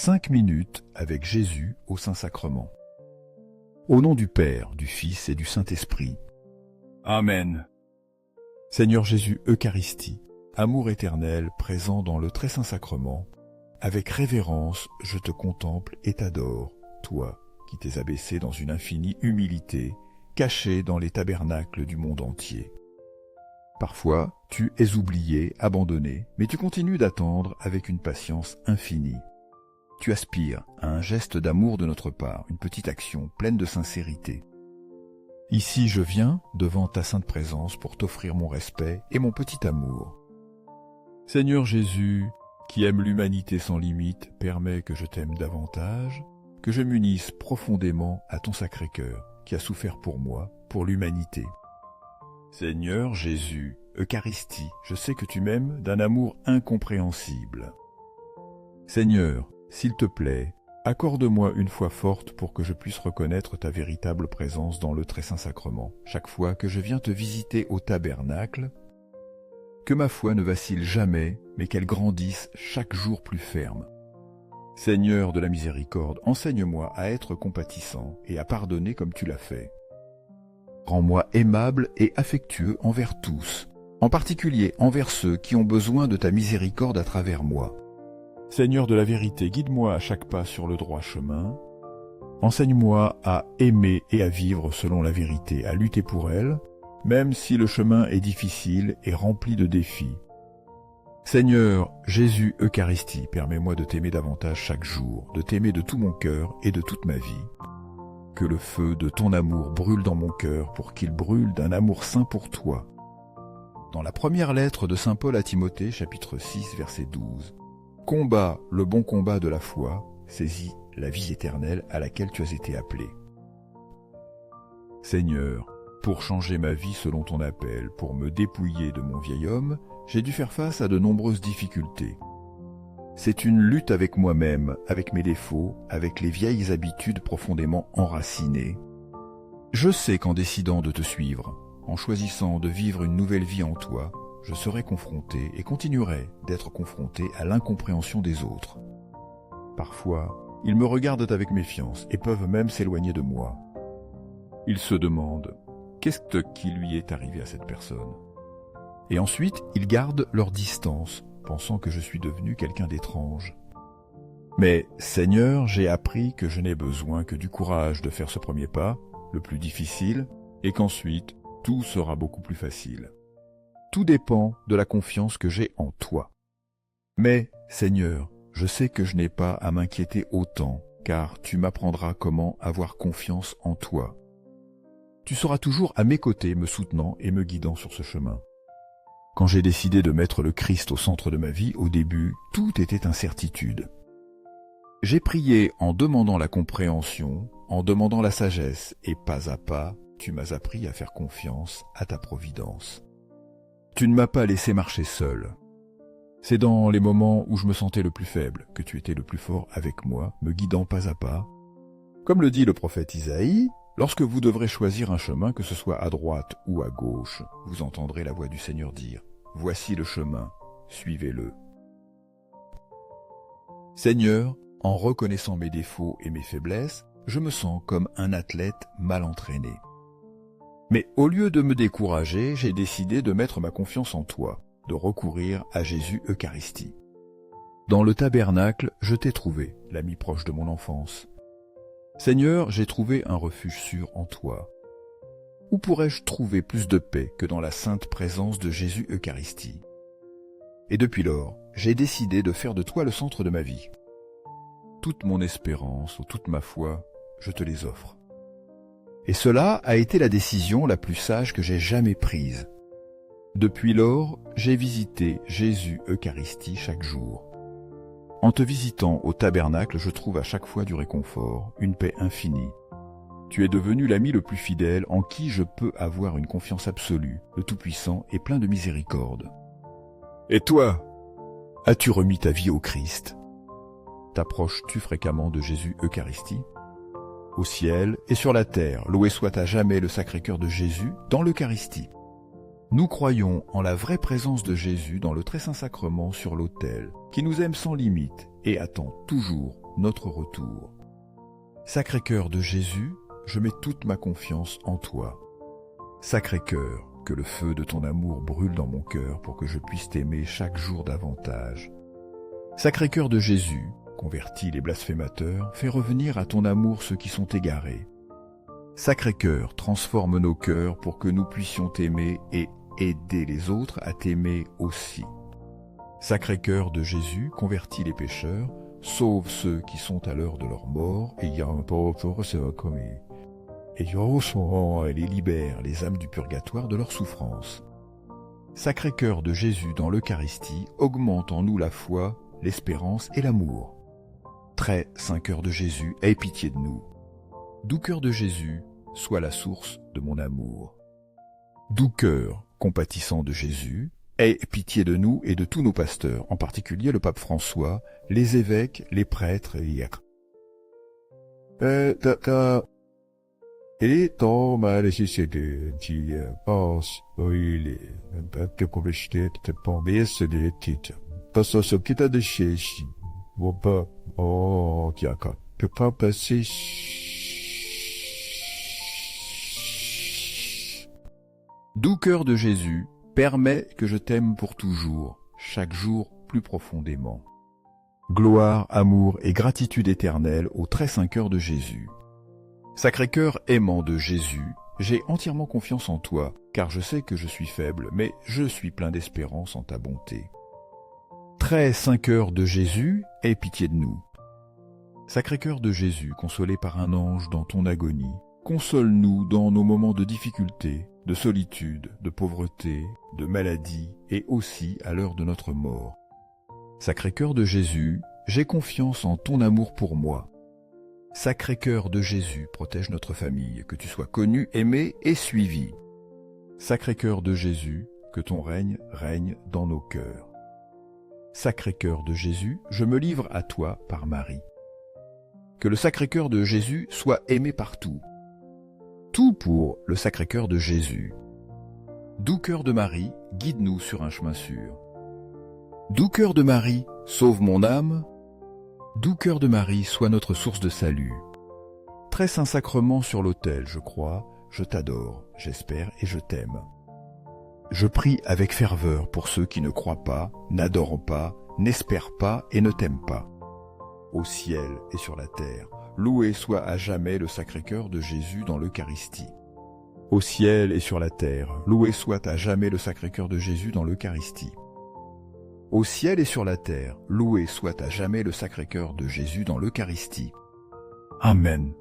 5 minutes avec Jésus au Saint-Sacrement. Au nom du Père, du Fils et du Saint-Esprit. Amen. Seigneur Jésus, Eucharistie, amour éternel présent dans le très saint sacrement, avec révérence je te contemple et t'adore, toi qui t'es abaissé dans une infinie humilité, caché dans les tabernacles du monde entier. Parfois, tu es oublié, abandonné, mais tu continues d'attendre avec une patience infinie. Tu aspires à un geste d'amour de notre part, une petite action pleine de sincérité. Ici je viens devant ta sainte présence pour t'offrir mon respect et mon petit amour. Seigneur Jésus, qui aime l'humanité sans limite, permets que je t'aime davantage, que je m'unisse profondément à ton Sacré-Cœur, qui a souffert pour moi, pour l'humanité. Seigneur Jésus, Eucharistie, je sais que tu m'aimes d'un amour incompréhensible. Seigneur, s'il te plaît, accorde-moi une foi forte pour que je puisse reconnaître ta véritable présence dans le très saint sacrement, chaque fois que je viens te visiter au tabernacle, que ma foi ne vacille jamais, mais qu'elle grandisse chaque jour plus ferme. Seigneur de la miséricorde, enseigne-moi à être compatissant et à pardonner comme tu l'as fait. Rends-moi aimable et affectueux envers tous, en particulier envers ceux qui ont besoin de ta miséricorde à travers moi. Seigneur de la vérité, guide-moi à chaque pas sur le droit chemin. Enseigne-moi à aimer et à vivre selon la vérité, à lutter pour elle, même si le chemin est difficile et rempli de défis. Seigneur, Jésus, Eucharistie, permets-moi de t'aimer davantage chaque jour, de t'aimer de tout mon cœur et de toute ma vie. Que le feu de ton amour brûle dans mon cœur pour qu'il brûle d'un amour saint pour toi. Dans la première lettre de saint Paul à Timothée, chapitre 6, verset 12. Combat le bon combat de la foi, saisis la vie éternelle à laquelle tu as été appelé. Seigneur, pour changer ma vie selon ton appel, pour me dépouiller de mon vieil homme, j'ai dû faire face à de nombreuses difficultés. C'est une lutte avec moi-même, avec mes défauts, avec les vieilles habitudes profondément enracinées. Je sais qu'en décidant de te suivre, en choisissant de vivre une nouvelle vie en toi, je serai confronté et continuerai d'être confronté à l'incompréhension des autres. Parfois, ils me regardent avec méfiance et peuvent même s'éloigner de moi. Ils se demandent « Qu'est-ce qui lui est arrivé à cette personne ?» Et ensuite, ils gardent leur distance, pensant que je suis devenu quelqu'un d'étrange. Mais, Seigneur, j'ai appris que je n'ai besoin que du courage de faire ce premier pas, le plus difficile, et qu'ensuite, tout sera beaucoup plus facile. Tout dépend de la confiance que j'ai en toi. Mais, Seigneur, je sais que je n'ai pas à m'inquiéter autant, car tu m'apprendras comment avoir confiance en toi. Tu seras toujours à mes côtés, me soutenant et me guidant sur ce chemin. Quand j'ai décidé de mettre le Christ au centre de ma vie, au début, tout était incertitude. J'ai prié en demandant la compréhension, en demandant la sagesse, et pas à pas, tu m'as appris à faire confiance à ta providence. Tu ne m'as pas laissé marcher seul. C'est dans les moments où je me sentais le plus faible que tu étais le plus fort avec moi, me guidant pas à pas. Comme le dit le prophète Isaïe, lorsque vous devrez choisir un chemin, que ce soit à droite ou à gauche, vous entendrez la voix du Seigneur dire « Voici le chemin, suivez-le ». Seigneur, en reconnaissant mes défauts et mes faiblesses, je me sens comme un athlète mal entraîné. Mais au lieu de me décourager, j'ai décidé de mettre ma confiance en toi, de recourir à Jésus Eucharistie. Dans le tabernacle, je t'ai trouvé, l'ami proche de mon enfance. Seigneur, j'ai trouvé un refuge sûr en toi. Où pourrais-je trouver plus de paix que dans la sainte présence de Jésus Eucharistie? Et depuis lors, j'ai décidé de faire de toi le centre de ma vie. Toute mon espérance ou toute ma foi, je te les offre. Et cela a été la décision la plus sage que j'ai jamais prise. Depuis lors, j'ai visité Jésus Eucharistie chaque jour. En te visitant au tabernacle, je trouve à chaque fois du réconfort, une paix infinie. Tu es devenu l'ami le plus fidèle en qui je peux avoir une confiance absolue, le Tout-Puissant et plein de miséricorde. Et toi, as-tu remis ta vie au Christ? T'approches-tu fréquemment de Jésus Eucharistie? Au ciel et sur la terre, loué soit à jamais le Sacré-Cœur de Jésus dans l'Eucharistie. Nous croyons en la vraie présence de Jésus dans le très saint sacrement sur l'autel, qui nous aime sans limite et attend toujours notre retour. Sacré-Cœur de Jésus, je mets toute ma confiance en toi. Sacré-Cœur, que le feu de ton amour brûle dans mon cœur pour que je puisse t'aimer chaque jour davantage. Sacré-Cœur de Jésus, convertis les blasphémateurs, fais revenir à ton amour ceux qui sont égarés. Sacré-Cœur, transforme nos cœurs pour que nous puissions t'aimer et aider les autres à t'aimer aussi. Sacré-Cœur de Jésus, convertis les pécheurs, sauve ceux qui sont à l'heure de leur mort et les libère les âmes du purgatoire de leur souffrance. Sacré-Cœur de Jésus dans l'Eucharistie, augmente en nous la foi, l'espérance et l'amour. Très Saint Cœur de Jésus, aie pitié de nous. Doux Cœur de Jésus, sois la source de mon amour. Doux Cœur, compatissant de Jésus, aie pitié de nous et de tous nos pasteurs, en particulier le pape François, les évêques, les prêtres et les Doux Cœur de Jésus, permets que je t'aime pour toujours, chaque jour plus profondément. Gloire, amour et gratitude éternelle au très saint cœur de Jésus. Sacré-Cœur aimant de Jésus, j'ai entièrement confiance en toi, car je sais que je suis faible, mais je suis plein d'espérance en ta bonté. Très saint cœur de Jésus, aie pitié de nous. Sacré-Cœur de Jésus, consolé par un ange dans ton agonie, console-nous dans nos moments de difficulté, de solitude, de pauvreté, de maladie et aussi à l'heure de notre mort. Sacré-Cœur de Jésus, j'ai confiance en ton amour pour moi. Sacré-Cœur de Jésus, protège notre famille, que tu sois connu, aimé et suivi. Sacré-Cœur de Jésus, que ton règne règne dans nos cœurs. Sacré-Cœur de Jésus, je me livre à toi par Marie. Que le Sacré-Cœur de Jésus soit aimé partout. Tout pour le Sacré-Cœur de Jésus. Doux Cœur de Marie, guide-nous sur un chemin sûr. Doux Cœur de Marie, sauve mon âme. Doux Cœur de Marie, sois notre source de salut. Très saint sacrement sur l'autel, je crois, je t'adore, j'espère et je t'aime. Je prie avec ferveur pour ceux qui ne croient pas, n'adorent pas, n'espèrent pas et ne t'aiment pas. Au ciel et sur la terre, loué soit à jamais le Sacré-Cœur de Jésus dans l'Eucharistie. Au ciel et sur la terre, loué soit à jamais le Sacré-Cœur de Jésus dans l'Eucharistie. Au ciel et sur la terre, loué soit à jamais le Sacré-Cœur de Jésus dans l'Eucharistie. Amen.